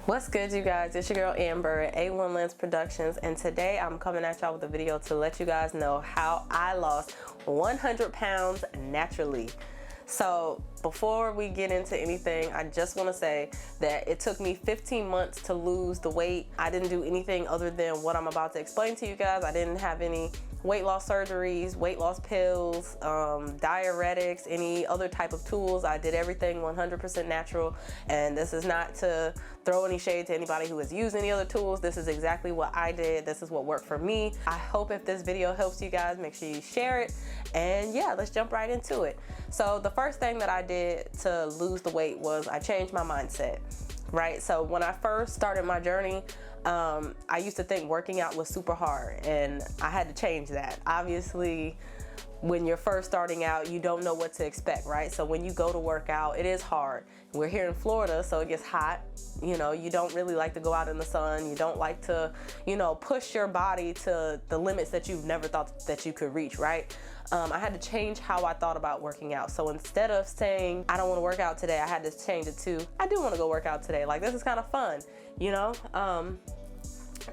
What's good, you guys? It's your girl Amber at A1 Lens Productions, and today I'm coming at y'all with a video to let you guys know how I lost 100 pounds naturally. So before we get into anything, I just want to say that it took me 15 months to lose the weight. I didn't do anything other than what I'm about to explain to you guys. I didn't have any weight loss surgeries, weight loss pills, diuretics, any other type of tools. I did everything 100% natural, and this is not to throw any shade to anybody who has used any other tools. This is exactly what I did. This is what worked for me. I hope if this video helps you guys, make sure you share it, and yeah, let's jump right into it. So the first thing that I did to lose the weight was I changed my mindset. Right? So when I first started my journey, I used to think working out was super hard, and I had to change that. Obviously, when you're first starting out, you don't know what to expect, right? So when you go to work out, it is hard. We're here in Florida, so it gets hot. You know, you don't really like to go out in the sun. You don't like to, you know, push your body to the limits that you've never thought that you could reach, right? I had to change how I thought about working out. So instead of saying, I don't want to work out today, I had to change it to, I do want to go work out today. Like, this is kind of fun, you know?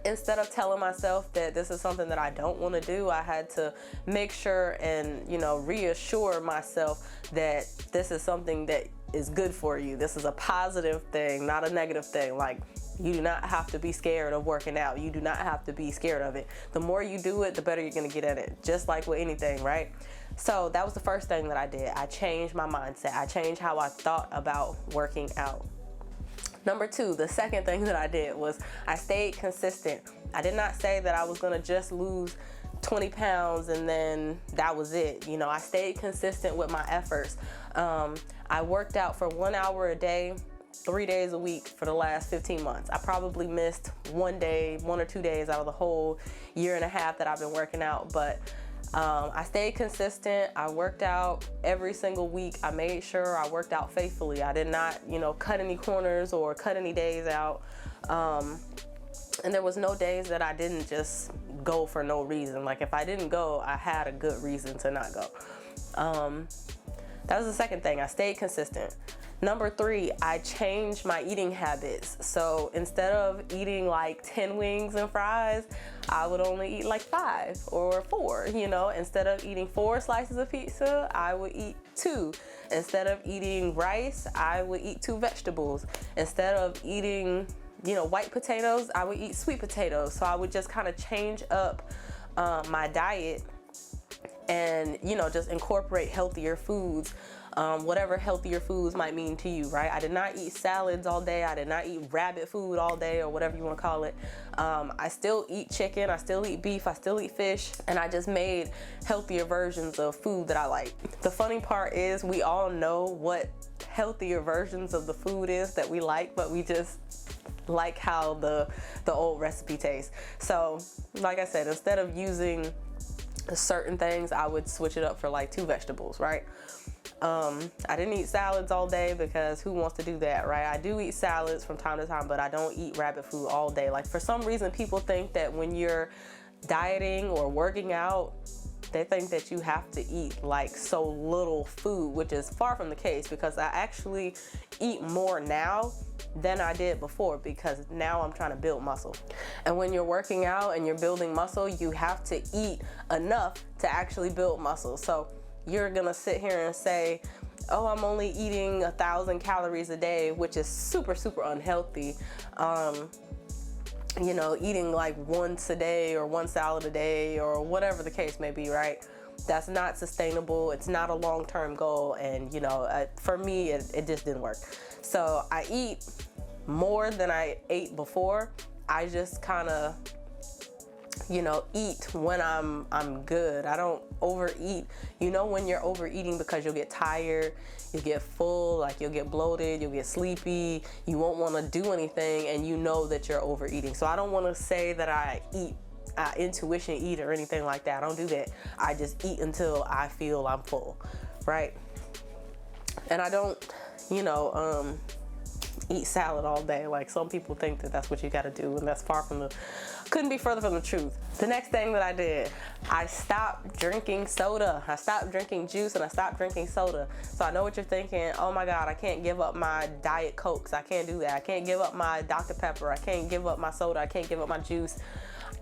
Instead of telling myself that this is something that I don't want to do, I had to make sure and, you know, reassure myself that this is something that is good for you. This is a positive thing, not a negative thing. Like, you do not have to be scared of working out. You do not have to be scared of it. The more you do it, the better you're gonna get at it, just like with anything, right? So that was the first thing that I did. I changed my mindset. I changed how I thought about working out. Number two, the second thing that I did was I stayed consistent. I did not say that I was gonna just lose 20 pounds and then that was it. You know, I stayed consistent with my efforts. I worked out for 1 hour a day, 3 days a week for the last 15 months. I probably missed 1 day, 1 or 2 days out of the whole year and a half that I've been working out, but I stayed consistent. I worked out every single week. I made sure I worked out faithfully. I did not, you know, cut any corners or cut any days out. And there was no days that I didn't just go for no reason. Like, if I didn't go, I had a good reason to not go. That was the second thing. I stayed consistent. Number three, I changed my eating habits. So instead of eating like 10 wings and fries, I would only eat like 5 or 4, you know. Instead of eating 4 slices of pizza, I would eat 2. Instead of eating rice, I would eat 2 vegetables. Instead of eating, you know, white potatoes, I would eat sweet potatoes. So I would just kind of change up my diet and, you know, just incorporate healthier foods. Whatever healthier foods might mean to you, right? I did not eat salads all day. I did not eat rabbit food all day, or whatever you want to call it. I still eat chicken. I still eat beef. I still eat fish. And I just made healthier versions of food that I like. The funny part is we all know what healthier versions of the food is that we like, but we just like how the old recipe tastes. So, like I said, instead of using certain things, I would switch it up for like 2 vegetables, right? I didn't eat salads all day because who wants to do that, right? I do eat salads from time to time, but I don't eat rabbit food all day. Like, for some reason, people think that when you're dieting or working out, they think that you have to eat like so little food, which is far from the case, because I actually eat more now than I did before, because now I'm trying to build muscle. And when you're working out and you're building muscle, you have to eat enough to actually build muscle. So you're gonna sit here and say, oh, I'm only eating 1,000 calories a day, which is super, super unhealthy. You know, eating like once a day or 1 salad a day or whatever the case may be, right? That's not sustainable. It's not a long-term goal. And, you know, for me, it just didn't work. So I eat more than I ate before. I just kind of, you know, eat when I'm good. I don't overeat. You know, when you're overeating, because you'll get tired, you get full, like you'll get bloated, you'll get sleepy, you won't want to do anything, and you know that you're overeating. So I don't want to say that I eat, intuition eat or anything like that. I don't do that. I just eat until I feel I'm full, right? And I don't, you know, eat salad all day. Like, some people think that that's what you got to do, and that's couldn't be further from the truth. The next thing that I did, I stopped drinking soda. I stopped drinking juice and I stopped drinking soda. So I know what you're thinking. Oh my God, I can't give up my Diet Cokes. I can't do that. I can't give up my Dr. Pepper. I can't give up my soda. I can't give up my juice.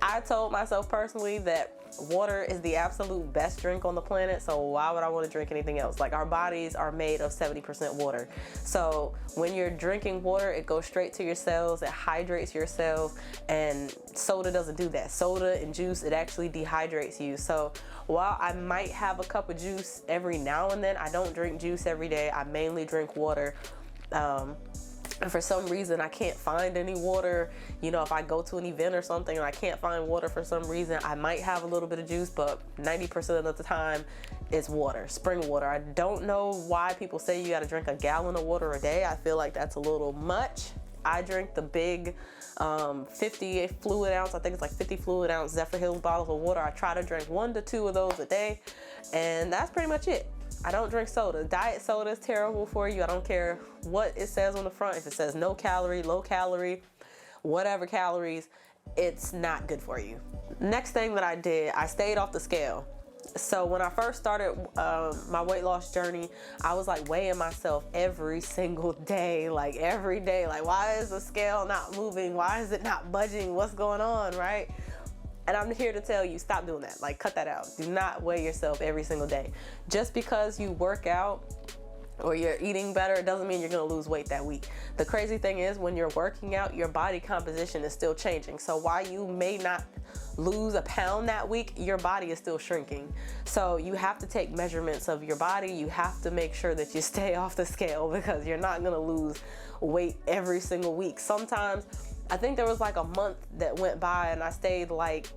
I told myself personally that water is the absolute best drink on the planet, so why would I want to drink anything else? Like, our bodies are made of 70% water. So when you're drinking water, it goes straight to your cells, it hydrates your cells, and soda doesn't do that. Soda and juice, it actually dehydrates you. So while I might have a cup of juice every now and then, I don't drink juice every day. I mainly drink water. And for some reason, I can't find any water. You know, if I go to an event or something and I can't find water for some reason, I might have a little bit of juice, but 90% of the time it's water, spring water. I don't know why people say you gotta drink a gallon of water a day. I feel like that's a little much. I drink the big 50 fluid ounce, I think it's like 50 fluid ounce Zephyr Hills bottles of water. I try to drink 1 to 2 of those a day, and that's pretty much it. I don't drink soda. Diet soda is terrible for you. I don't care what it says on the front. If it says no calorie, low calorie, whatever calories, it's not good for you. Next thing that I did, I stayed off the scale. So when I first started my weight loss journey, I was like weighing myself every single day, like every day. Like, why is the scale not moving? Why is it not budging? What's going on, right? And I'm here to tell you, stop doing that. Like, cut that out. Do not weigh yourself every single day. Just because you work out or you're eating better, it doesn't mean you're gonna lose weight that week. The crazy thing is, when you're working out, your body composition is still changing. So while you may not lose a pound that week, your body is still shrinking. So you have to take measurements of your body. You have to make sure that you stay off the scale, because you're not gonna lose weight every single week. Sometimes, I think there was like a month that went by and I stayed like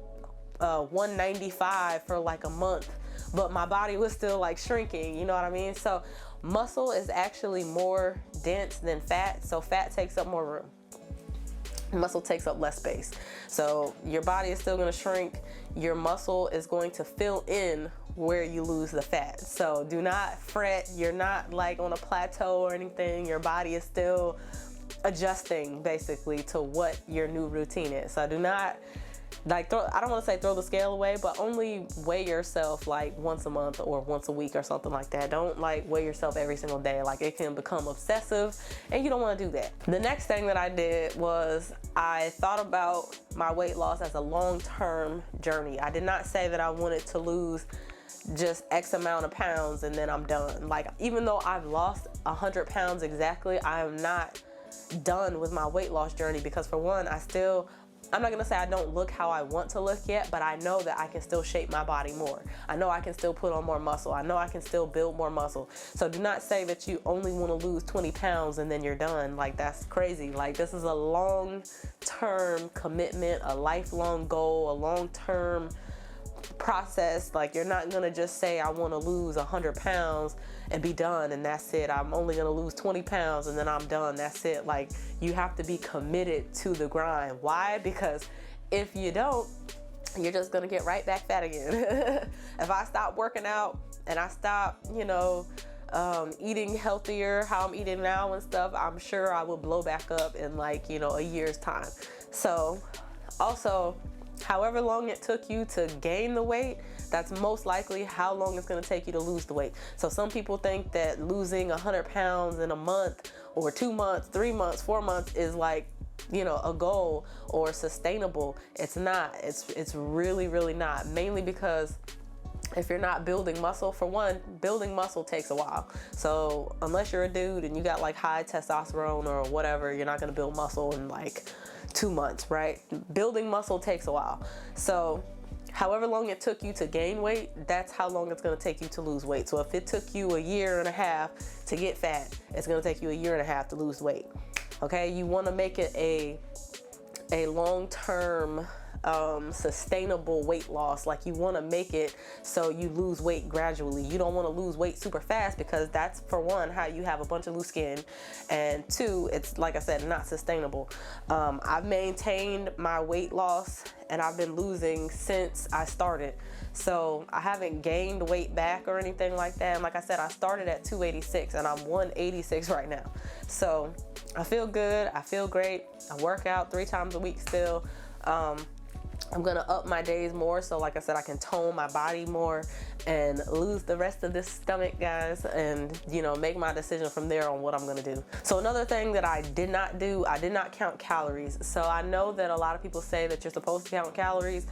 195 for like a month, but my body was still like shrinking, you know what I mean? So muscle is actually more dense than fat, so fat takes up more room. Muscle takes up less space. So your body is still gonna shrink. Your muscle is going to fill in where you lose the fat. So do not fret. You're not like on a plateau or anything. Your body is still adjusting basically to what your new routine is. So do not like I don't want to say throw the scale away, but only weigh yourself like once a month or once a week or something like that. Don't like weigh yourself every single day. Like, it can become obsessive and you don't want to do that. The next thing that I did was I thought about my weight loss as a long-term journey. I did not say that I wanted to lose just X amount of pounds and then I'm done. Like, even though I've lost 100 pounds exactly, I am not done with my weight loss journey, because for one, I'm not gonna say I don't look how I want to look yet, but I know that I can still shape my body more. I know I can still put on more muscle. I know I can still build more muscle. So do not say that you only wanna lose 20 pounds and then you're done. Like, that's crazy. Like, this is a long-term commitment, a lifelong goal, a long-term process. Like, you're not gonna just say I want to lose 100 pounds and be done and that's it. I'm only gonna lose 20 pounds and then I'm done, that's it. Like, you have to be committed to the grind. Why? Because if you don't, you're just gonna get right back fat again. If I stop working out and I stop, eating healthier, how I'm eating now and stuff, I'm sure I will blow back up in like, a year's time. So also, however long it took you to gain the weight, that's most likely how long it's gonna take you to lose the weight. So some people think that losing 100 pounds in a month or 2 months, 3 months, 4 months is like, a goal or sustainable. It's not. It's really, really not. Mainly because if you're not building muscle, for one, building muscle takes a while. So unless you're a dude and you got like high testosterone or whatever, you're not gonna build muscle in like 2 months, right? Building muscle takes a while. So however long it took you to gain weight, that's how long it's gonna take you to lose weight. So if it took you 1.5 years to get fat, it's gonna take you 1.5 years to lose weight. Okay, you wanna make it a long-term sustainable weight loss. Like, you want to make it so you lose weight gradually. You don't want to lose weight super fast, because that's, for one, how you have a bunch of loose skin, and two, it's, like I said, not sustainable. I've maintained my weight loss, and I've been losing since I started. So I haven't gained weight back or anything like that. And like I said, I started at 286 and I'm 186 right now. So I feel good. I feel great. I work out 3 times a week still. I'm gonna up my days more, so like I said, I can tone my body more and lose the rest of this stomach, guys, and, you know, make my decision from there on what I'm gonna do. So another thing that I did not do, I did not count calories. So I know that a lot of people say that you're supposed to count calories.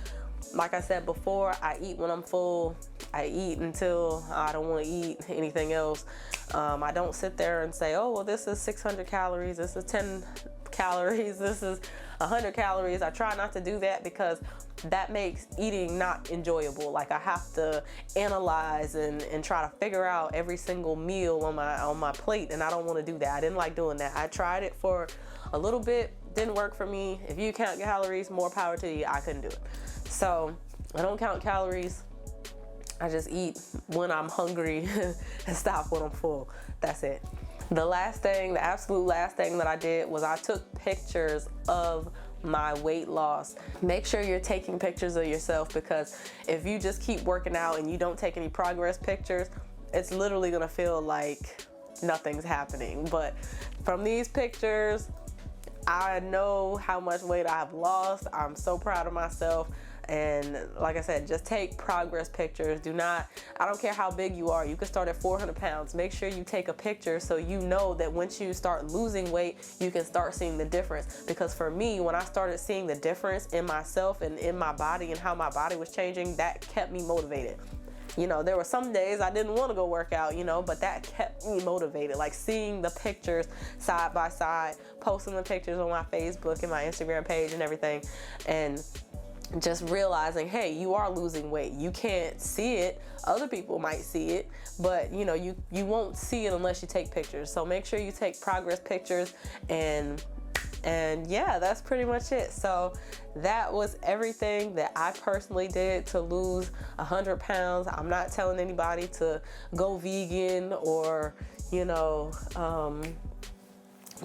Like I said before, I eat when I'm full. I eat until I don't want to eat anything else. I don't sit there and say, oh, well, this is 600 calories, this is 10 calories, this is 100 calories. I try not to do that, because that makes eating not enjoyable. Like, I have to analyze and try to figure out every single meal on my plate, and I don't want to do that. I didn't like doing that. I tried it for a little bit, didn't work for me. If you count calories, more power to you. I couldn't do it. So I don't count calories. I just eat when I'm hungry and stop when I'm full. That's it. The last thing, the absolute last thing that I did was I took pictures of my weight loss. Make sure you're taking pictures of yourself, because if you just keep working out and you don't take any progress pictures, it's literally gonna feel like nothing's happening. But from these pictures, I know how much weight I've lost. I'm so proud of myself. And like I said, just take progress pictures. I don't care how big you are. You can start at 400 pounds. Make sure you take a picture so you know that once you start losing weight, you can start seeing the difference. Because for me, when I started seeing the difference in myself and in my body and how my body was changing, that kept me motivated. You know, there were some days I didn't want to go work out, you know, but that kept me motivated. Like, seeing the pictures side by side, posting the pictures on my Facebook and my Instagram page and everything, and just realizing, hey, you are losing weight. You can't see it. Other people might see it, but you know, you won't see it unless you take pictures. So make sure you take progress pictures, and yeah, that's pretty much it. So that was everything that I personally did to lose 100 pounds. I'm not telling anybody to go vegan or, you know,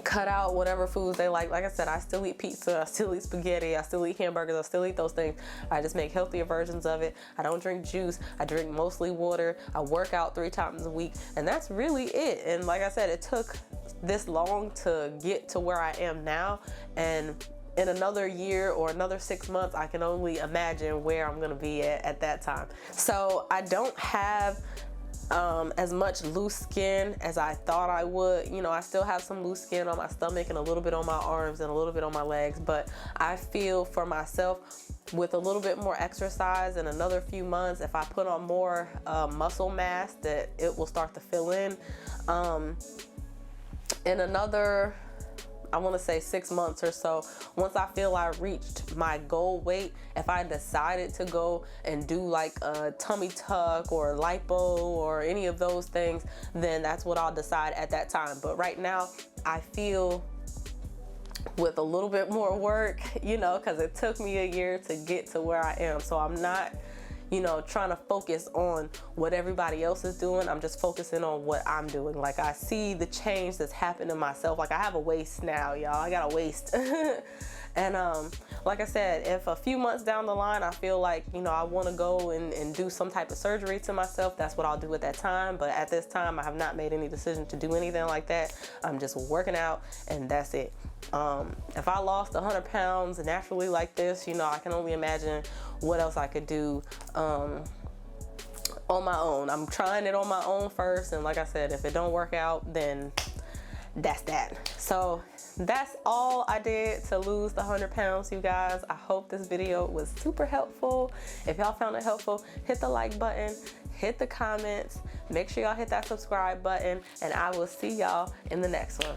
cut out whatever foods they like. Like I said, I still eat pizza, I still eat spaghetti, I still eat hamburgers, I still eat those things. I just make healthier versions of it. I don't drink juice. I drink mostly water. I work out 3 times a week, and that's really it. And like I said, it took this long to get to where I am now, and in another year or another 6 months, I can only imagine where I'm gonna be at that time. So I don't have as much loose skin as I thought I would. You know, I still have some loose skin on my stomach and a little bit on my arms and a little bit on my legs, but I feel for myself, with a little bit more exercise in another few months, if I put on more muscle mass, that it will start to fill in. In another, I want to say 6 months or so, once I feel I reached my goal weight, if I decided to go and do like a tummy tuck or lipo or any of those things, then that's what I'll decide at that time. But right now, I feel with a little bit more work, you know, because it took me a year to get to where I am. So I'm not, you know, trying to focus on what everybody else is doing. I'm just focusing on what I'm doing. Like, I see the change that's happened in myself. Like, I have a waist now, y'all. I got a waist. And like I said, if a few months down the line I feel like, you know, I want to go and do some type of surgery to myself, that's what I'll do at that time. But at this time, I have not made any decision to do anything like that. I'm just working out, and that's it. If I lost 100 pounds naturally like this, you know, I can only imagine what else I could do on my own. I'm trying it on my own first, and like I said, if it don't work out, then that's that. So that's all I did to lose the 100 pounds, you guys. I hope this video was super helpful. If y'all found it helpful, hit the like button, hit the comments, make sure y'all hit that subscribe button, and I will see y'all in the next one.